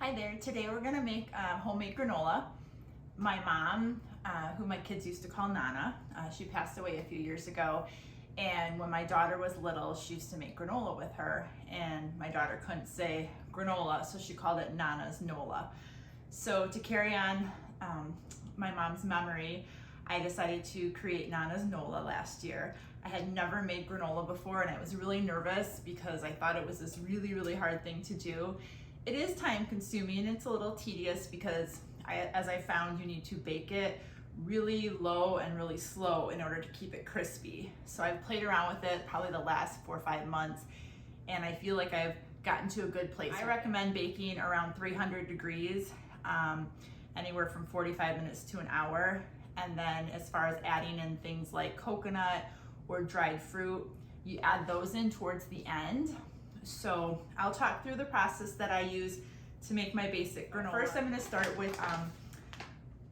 Hi there. Today we're gonna make homemade granola. My mom, who my kids used to call Nana, she passed away a few years ago. And when my daughter was little, she used to make granola with her. And my daughter couldn't say granola, so she called it Nana's Nola. So to carry on my mom's memory, I decided to create Nana's Nola last year. I had never made granola before and I was really nervous because I thought it was this really hard thing to do. It is time consuming and it's a little tedious because as I found, you need to bake it really low and really slow in order to keep it crispy. So I've played around with it probably the last 4 or 5 months and I feel like I've gotten to a good place. I recommend baking around 300 degrees, anywhere from 45 minutes to an hour. And then as far as adding in things like coconut or dried fruit, you add those in towards the end. So I'll talk through the process that I use to make my basic granola. First, I'm going to start with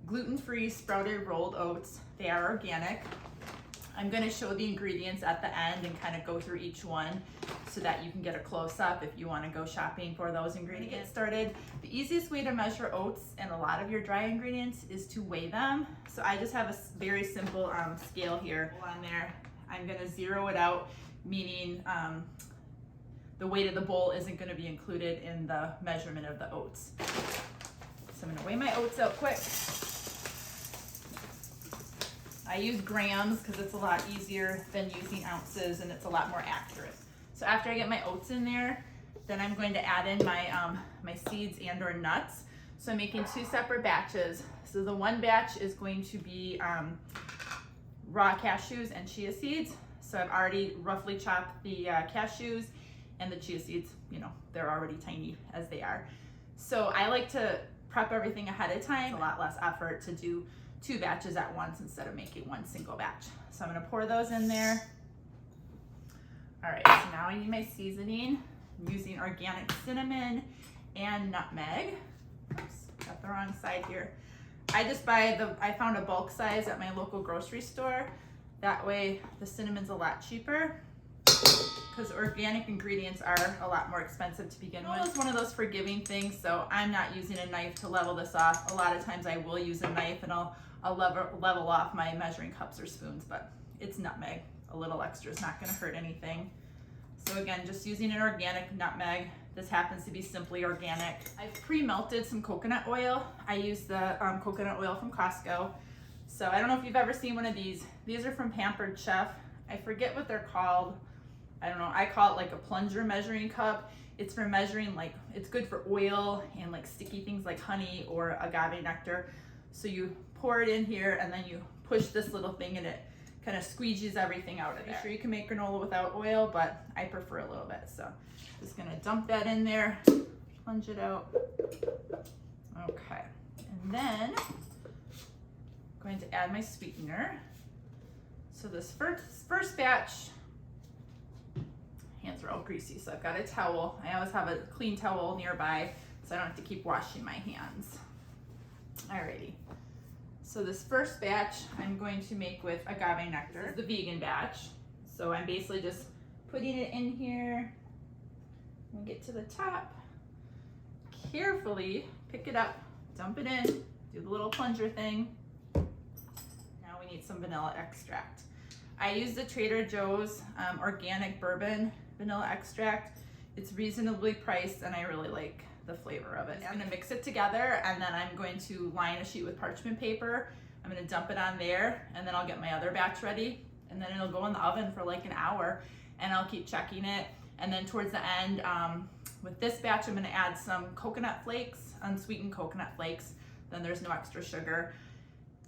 gluten-free sprouted rolled oats. They are organic. I'm going to show the ingredients at the end and kind of go through each one so that you can get a close-up if you want to go shopping for those ingredients. To get started, the easiest way to measure oats and a lot of your dry ingredients is to weigh them. So I just have a very simple scale here on there. I'm going to zero it out, meaning the weight of the bowl isn't going to be included in the measurement of the oats. So I'm going to weigh my oats out quick. I use grams because it's a lot easier than using ounces and it's a lot more accurate. So after I get my oats in there, then I'm going to add in my my seeds and or nuts. So I'm making 2 separate batches. So the one batch is going to be raw cashews and chia seeds. So I've already roughly chopped the cashews and the chia seeds, you know, they're already tiny as they are. So I like to prep everything ahead of time. It's a lot less effort to do 2 batches at once instead of making one single batch. So I'm gonna pour those in there. All right, so now I need my seasoning. I'm using organic cinnamon and nutmeg. Oops, got the wrong side here. I just I found a bulk size at my local grocery store. That way the cinnamon's a lot cheaper because organic ingredients are a lot more expensive to begin with. It's one of those forgiving things, so I'm not using a knife to level this off. A lot of times I will use a knife and I'll level off my measuring cups or spoons, but it's nutmeg. A little extra is not gonna hurt anything. So again, just using an organic nutmeg. This happens to be Simply Organic. I've pre-melted some coconut oil. I use the coconut oil from Costco. So I don't know if you've ever seen one of these. These are from Pampered Chef. I forget what they're called. I don't know, I call it like a plunger measuring cup. It's for measuring, like, it's good for oil and like sticky things like honey or agave nectar. So you pour it in here and then you push this little thing and it kind of squeegees everything out of there. Sure, you can make granola without oil, but I prefer a little bit. So just gonna dump that in there, plunge it out. Okay, and then I'm going to add my sweetener. So this first batch, hands are all greasy, so I've got a towel. I always have a clean towel nearby so I don't have to keep washing my hands. Alrighty, so this first batch I'm going to make with agave nectar. This is the vegan batch. So I'm basically just putting it in here. When we get to the top, carefully pick it up, dump it in, do the little plunger thing. Now we need some vanilla extract. I use the Trader Joe's organic bourbon vanilla extract. It's reasonably priced and I really like the flavor of it. I'm gonna mix it together and then I'm going to line a sheet with parchment paper. I'm gonna dump it on there and then I'll get my other batch ready and then it'll go in the oven for like an hour and I'll keep checking it. And then towards the end, with this batch, I'm gonna add some coconut flakes, unsweetened coconut flakes. Then there's no extra sugar.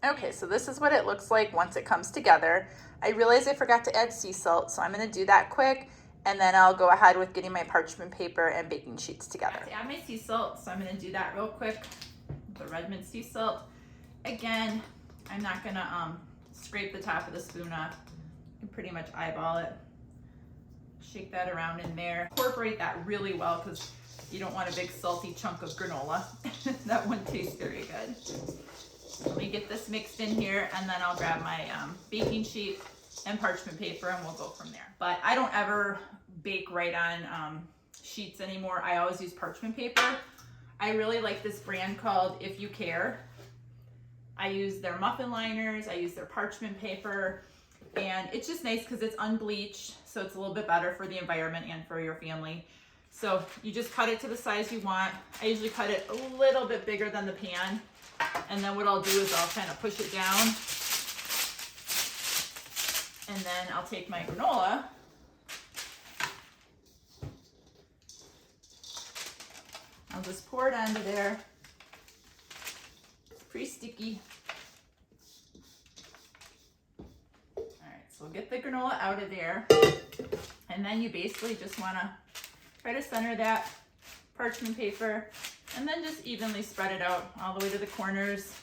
Okay, so this is what it looks like once it comes together. I realized I forgot to add sea salt, so I'm gonna do that quick, and then I'll go ahead with getting my parchment paper and baking sheets together. I have to add my sea salt, so I'm gonna do that real quick. The Redmond sea salt. Again, I'm not gonna scrape the top of the spoon off. You can pretty much eyeball it. Shake that around in there. Incorporate that really well because you don't want a big salty chunk of granola. That wouldn't taste very good. Let me get this mixed in here and then I'll grab my baking sheet and parchment paper and we'll go from there. But I don't ever bake right on sheets anymore. I always use parchment paper. I really like this brand called If You Care. I use their muffin liners, I use their parchment paper, and it's just nice because it's unbleached, so it's a little bit better for the environment and for your family. So you just cut it to the size you want. I usually cut it a little bit bigger than the pan, and then what I'll do is I'll kind of push it down, and then I'll take my granola I'll just pour it onto there. It's pretty sticky. All right, so get the granola out of there. And then you basically just wanna try to center that parchment paper and then just evenly spread it out all the way to the corners.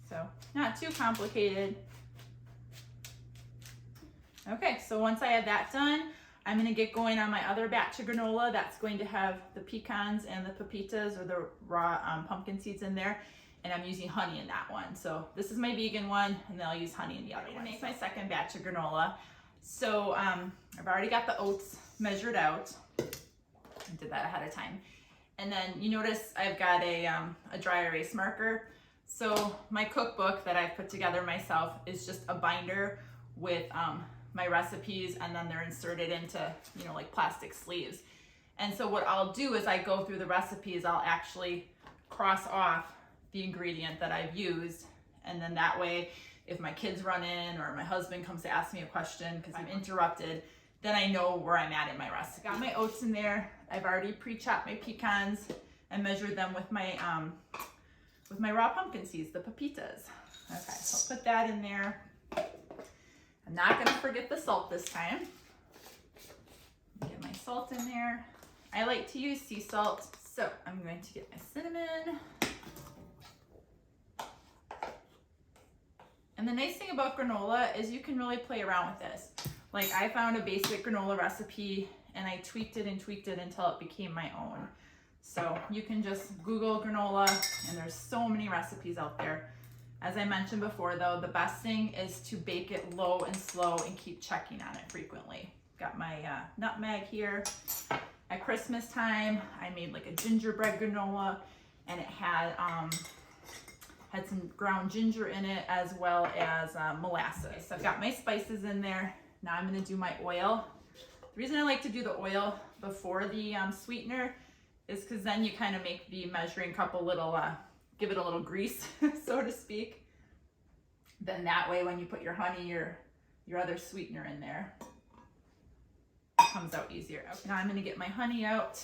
So not too complicated. Okay, so once I have that done, I'm gonna get going on my other batch of granola that's going to have the pecans and the pepitas or the raw pumpkin seeds in there. And I'm using honey in that one. So this is my vegan one, and then I'll use honey in the other one. To make my second batch of granola. So I've already got the oats measured out. I did that ahead of time. And then you notice I've got a dry erase marker. So my cookbook that I've put together myself is just a binder with my recipes, and then they're inserted into, like plastic sleeves. And so what I'll do is I go through the recipes, I'll actually cross off the ingredient that I've used. And then that way, if my kids run in or my husband comes to ask me a question because I'm interrupted, then I know where I'm at in my recipe. Got my oats in there. I've already pre-chopped my pecans and measured them with my raw pumpkin seeds, the pepitas. Okay, so I'll put that in there. I'm not gonna forget the salt this time. Get my salt in there. I like to use sea salt, so I'm going to get my cinnamon. And the nice thing about granola is you can really play around with this. Like I found a basic granola recipe and I tweaked it until it became my own. So you can just Google granola and there's so many recipes out there. As I mentioned before though, the best thing is to bake it low and slow and keep checking on it frequently. Got my nutmeg here. At Christmas time, I made like a gingerbread granola and it had some ground ginger in it as well as molasses. So I've got my spices in there. Now I'm gonna do my oil. The reason I like to do the oil before the sweetener is because then you kind of make the measuring cup a little, give it a little grease, so to speak. Then that way when you put your honey, your other sweetener in there, it comes out easier. Okay, now I'm gonna get my honey out.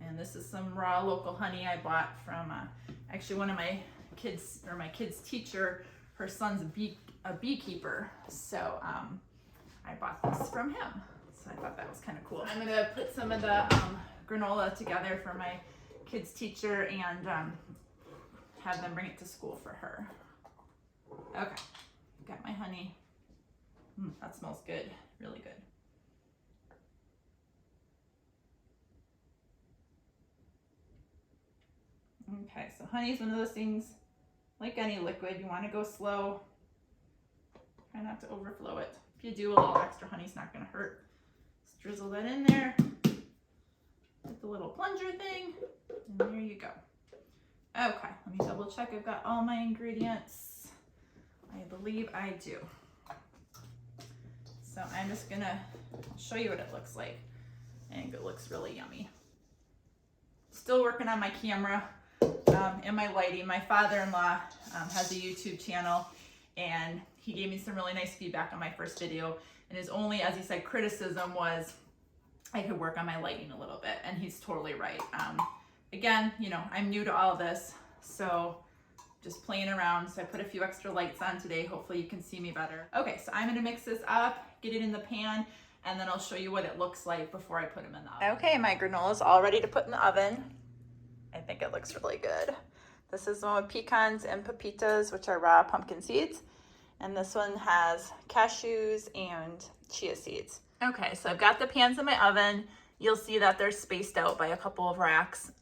And this is some raw local honey I bought from actually one of my kids, or my kid's teacher, her son's a beekeeper. So I bought this from him. So I thought that was kind of cool. I'm gonna put some of the granola together for my kid's teacher and have them bring it to school for her. Okay, got my honey. That smells good, really good. Okay, so honey is one of those things, like any liquid, you want to go slow. Try not to overflow it. If you do, a little extra honey's not going to hurt. Just drizzle that in there. With the little plunger thing, and there you go. Okay, let me double check I've got all my ingredients. I believe I do. So I'm just gonna show you what it looks like. I think it looks really yummy. Still working on my camera and my lighting. My father-in-law has a YouTube channel and he gave me some really nice feedback on my first video, and his only, as he said, criticism was I could work on my lighting a little bit, and he's totally right. Again, I'm new to all this, so just playing around. So I put a few extra lights on today. Hopefully you can see me better. Okay, so I'm gonna mix this up, get it in the pan, and then I'll show you what it looks like before I put them in the oven. Okay, my granola is all ready to put in the oven. I think it looks really good. This is the one with pecans and pepitas, which are raw pumpkin seeds. And this one has cashews and chia seeds. Okay, so I've got the pans in my oven. You'll see that they're spaced out by a couple of racks.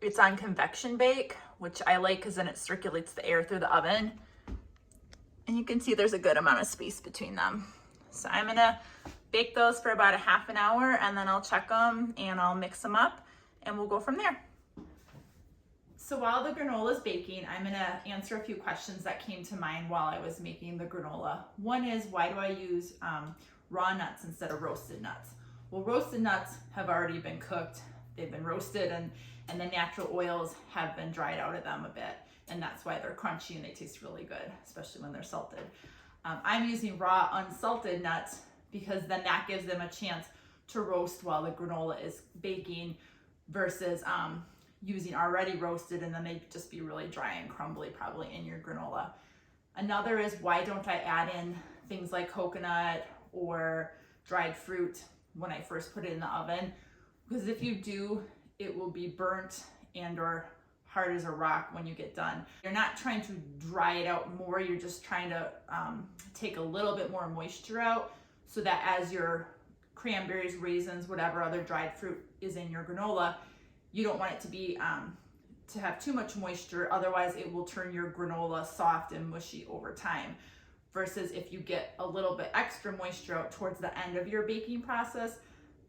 It's on convection bake, which I like because then it circulates the air through the oven. And you can see there's a good amount of space between them. So I'm gonna bake those for about a half an hour, and then I'll check them and I'll mix them up and we'll go from there. So while the granola is baking, I'm gonna answer a few questions that came to mind while I was making the granola. One is, why do I use raw nuts instead of roasted nuts? Well, roasted nuts have already been cooked, they've been roasted, and the natural oils have been dried out of them a bit, and that's why they're crunchy and they taste really good, especially when they're salted. I'm using raw unsalted nuts because then that gives them a chance to roast while the granola is baking versus using already roasted, and then they'd just be really dry and crumbly probably in your granola. Another is, why don't I add in things like coconut or dried fruit when I first put it in the oven? Because if you do, it will be burnt and or hard as a rock when you get done. You're not trying to dry it out more, you're just trying to take a little bit more moisture out so that as your cranberries, raisins, whatever other dried fruit is in your granola, you don't want it to be to have too much moisture, otherwise it will turn your granola soft and mushy over time. Versus if you get a little bit extra moisture out towards the end of your baking process,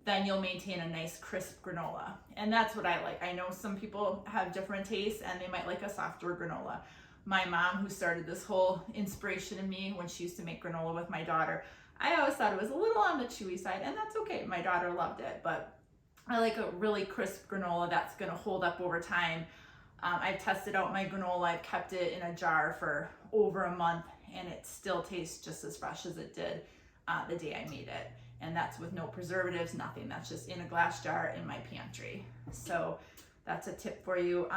then you'll maintain a nice crisp granola. And that's what I like. I know some people have different tastes and they might like a softer granola. My mom, who started this whole inspiration in me when she used to make granola with my daughter, I always thought it was a little on the chewy side, and that's okay. My daughter loved it, but I like a really crisp granola that's gonna hold up over time. I've tested out my granola, I've kept it in a jar for over a month, and it still tastes just as fresh as it did the day I made it. And that's with no preservatives, nothing. That's just in a glass jar in my pantry. So that's a tip for you.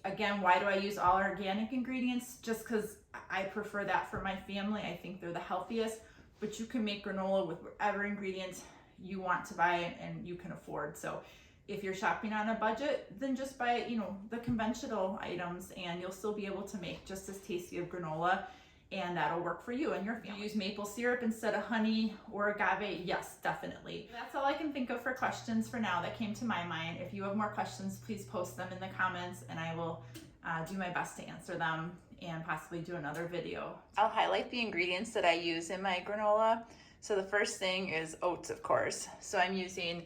Again, why do I use all organic ingredients? Just because I prefer that for my family. I think they're the healthiest, but you can make granola with whatever ingredients you want to buy and you can afford. So if you're shopping on a budget, then just buy, the conventional items, and you'll still be able to make just as tasty of granola, and that'll work for you and your family. You use maple syrup instead of honey or agave? Yes, definitely. That's all I can think of for questions for now that came to my mind. If you have more questions, please post them in the comments and I will do my best to answer them and possibly do another video. I'll highlight the ingredients that I use in my granola. So the first thing is oats, of course. So I'm using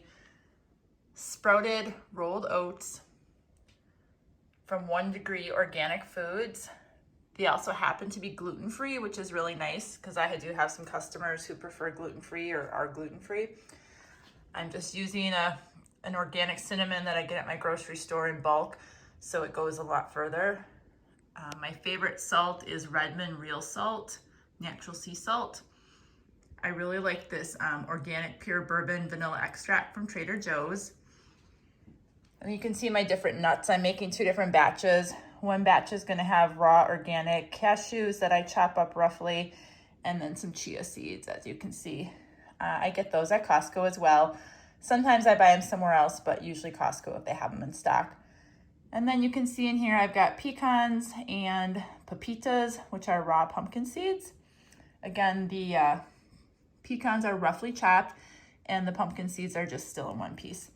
sprouted rolled oats from 1 Degree Organic Foods. They also happen to be gluten-free, which is really nice because I do have some customers who prefer gluten-free or are gluten-free. I'm just using an organic cinnamon that I get at my grocery store in bulk, so it goes a lot further. My favorite salt is Redmond real salt, natural sea salt. I really like this organic pure bourbon vanilla extract from Trader Joe's. And you can see my different nuts. I'm making 2 different batches. One batch is going to have raw organic cashews that I chop up roughly, and then some chia seeds, as you can see. I get those at Costco as well. Sometimes I buy them somewhere else, but usually Costco if they have them in stock. And then you can see in here I've got pecans and pepitas, which are raw pumpkin seeds. Again, the pecans are roughly chopped and the pumpkin seeds are just still in one piece.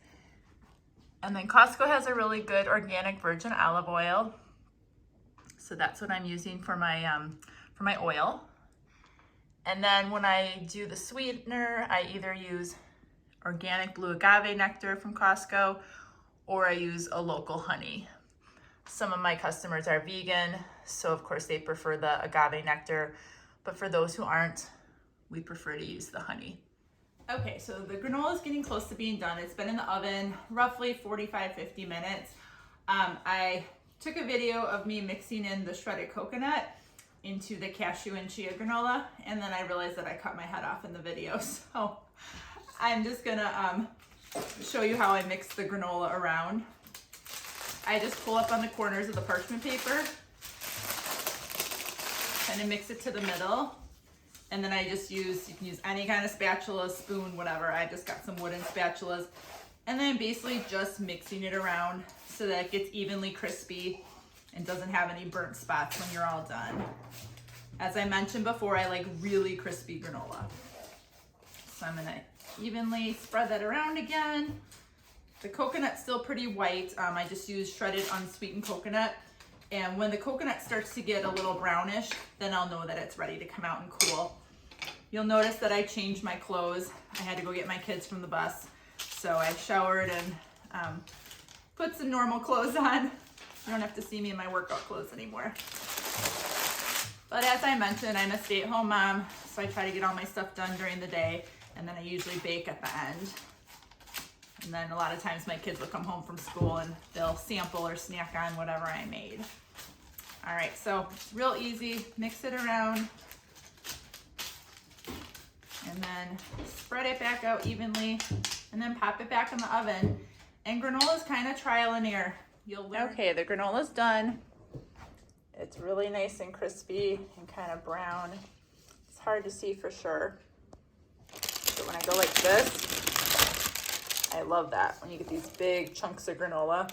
And then Costco has a really good organic virgin olive oil. So that's what I'm using for my oil. And then when I do the sweetener, I either use organic blue agave nectar from Costco or I use a local honey. Some of my customers are vegan, so of course they prefer the agave nectar, but for those who aren't, we prefer to use the honey. Okay, so the granola is getting close to being done. It's been in the oven roughly 45-50 minutes. I took a video of me mixing in the shredded coconut into the cashew and chia granola, and then I realized that I cut my head off in the video. So I'm just gonna show you how I mix the granola around. I just pull up on the corners of the parchment paper and then mix it to the middle. And then I just you can use any kind of spatula, spoon, whatever. I just got some wooden spatulas. And then basically just mixing it around so that it gets evenly crispy and doesn't have any burnt spots when you're all done. As I mentioned before, I like really crispy granola. So I'm gonna evenly spread that around again. The coconut's still pretty white. I just use shredded unsweetened coconut. And when the coconut starts to get a little brownish, then I'll know that it's ready to come out and cool. You'll notice that I changed my clothes. I had to go get my kids from the bus. So I showered and put some normal clothes on. You don't have to see me in my workout clothes anymore. But as I mentioned, I'm a stay-at-home mom, so I try to get all my stuff done during the day, and then I usually bake at the end. And then a lot of times my kids will come home from school and they'll sample or snack on whatever I made. All right, so it's real easy. Mix it around. And then spread it back out evenly, and then pop it back in the oven. And granola is kind of trial and error. You'll learn. Okay, the granola's done. It's really nice and crispy and kind of brown. It's hard to see for sure. But when I go like this, I love that when you get these big chunks of granola.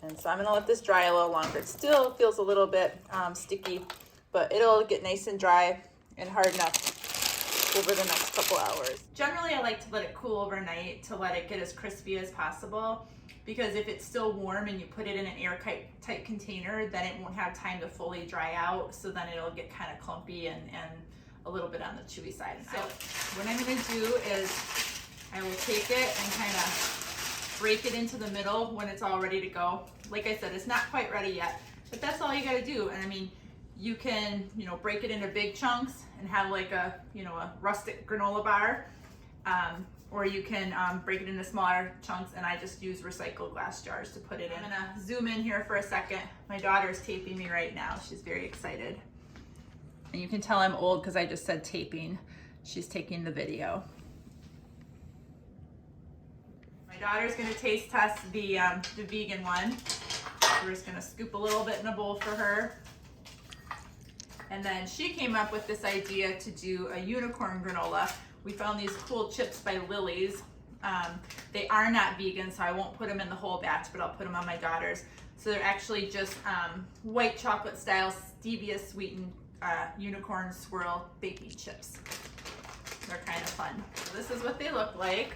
And so I'm gonna let this dry a little longer. It still feels a little bit sticky, but it'll get nice and dry and harden up over the next couple hours. Generally, I like to let it cool overnight to let it get as crispy as possible, because if it's still warm and you put it in an airtight container, then it won't have time to fully dry out, so then it'll get kind of clumpy and a little bit on the chewy side. So what I'm gonna do is I will take it and kind of break it into the middle when it's all ready to go. Like I said, it's not quite ready yet, but that's all you gotta do. And I mean, you can, break it into big chunks and have like a rustic granola bar, or you can break it into smaller chunks, and I just use recycled glass jars to put it in. I'm gonna zoom in here for a second. My daughter's taping me right now. She's very excited. And you can tell I'm old because I just said taping. She's taking the video. My daughter's gonna taste test the vegan one. We're just gonna scoop a little bit in a bowl for her. And then she came up with this idea to do a unicorn granola. We found these cool chips by Lily's. They are not vegan, so I won't put them in the whole batch, but I'll put them on my daughter's. So they're actually just white chocolate style stevia sweetened unicorn swirl baking chips. They're kind of fun. So this is what they look like.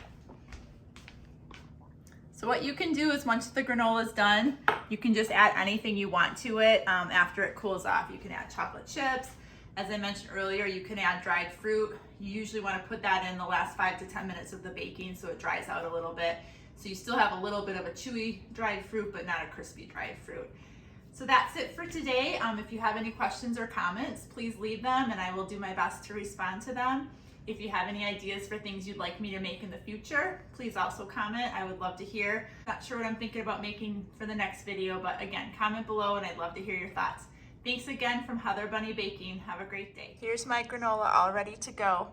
So what you can do is once the granola is done, you can just add anything you want to it after it cools off. You can add chocolate chips. As I mentioned earlier, you can add dried fruit. You usually want to put that in the last 5 to 10 minutes of the baking so it dries out a little bit. So you still have a little bit of a chewy dried fruit, but not a crispy dried fruit. So that's it for today. If you have any questions or comments, please leave them and I will do my best to respond to them. If you have any ideas for things you'd like me to make in the future, please also comment. I would love to hear. Not sure what I'm thinking about making for the next video, but again, comment below and I'd love to hear your thoughts. Thanks again from Heather Bunny Baking. Have a great day. Here's my granola all ready to go.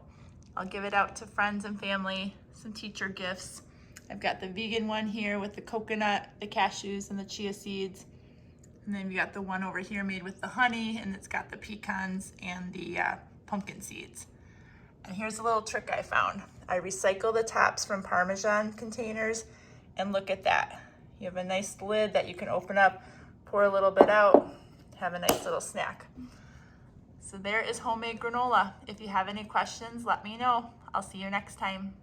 I'll give it out to friends and family, some teacher gifts. I've got the vegan one here with the coconut, the cashews, and the chia seeds. And then we got the one over here made with the honey, and it's got the pecans and the pumpkin seeds. And here's a little trick I found. I recycle the tops from Parmesan containers, and look at that. You have a nice lid that you can open up, pour a little bit out, have a nice little snack. So there is homemade granola. If you have any questions, let me know. I'll see you next time.